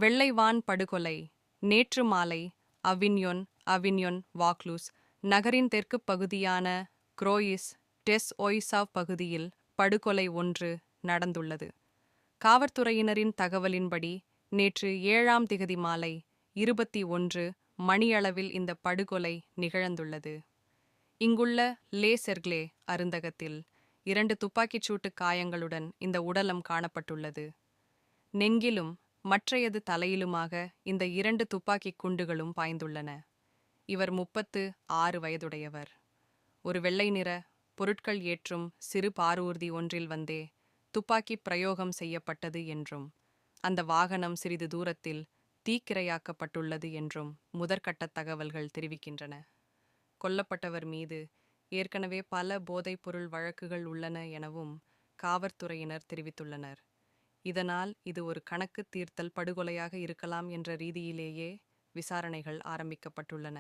வெள்ளை வான் படுகொலை நேற்று மாலை அவின்யோன் வாக்லூஸ் நகரின் தெற்குப் பகுதியான குரோயிஸ் டெஸ் ஒய்சாவ் பகுதியில் படுகொலை ஒன்று நடந்துள்ளது. காவல்துறையினரின் தகவலின்படி நேற்று 7ஆம் திகதி மாலை 21 மணியளவில் இந்த படுகொலை நிகழ்ந்துள்ளது. இங்குள்ள லே செர்க்லே அருந்தகத்தில் 2 துப்பாக்கிச்சூட்டு காயங்களுடன் இந்த உடலம் காணப்பட்டுள்ளது. நெஞ்சிலும் மற்றையது தலையிலுமாக இந்த 2 துப்பாக்கிக் குண்டுகளும் பாய்ந்துள்ளன. இவர் 36 வயதுடையவர். ஒரு வெள்ளை நிற பொருட்கள் ஏற்றும் சிறு பாரூர்தி ஒன்றில் வந்தே துப்பாக்கி பிரயோகம் செய்யப்பட்டது என்றும் அந்த வாகனம் சிறிது தூரத்தில் தீக்கிரையாக்கப்பட்டுள்ளது என்றும் முதற்கட்ட தகவல்கள் தெரிவிக்கின்றன. கொல்லப்பட்டவர் மீது ஏற்கனவே பல போதைப்பொருள் வழக்குகள் உள்ளன எனவும் காவல்துறையினர் தெரிவித்துள்ளனர். இதனால் இது ஒரு கணக்கு தீர்த்தல் படுகொலையாக இருக்கலாம் என்ற ரீதியிலேயே விசாரணைகள் ஆரம்பிக்கப்பட்டுள்ளன.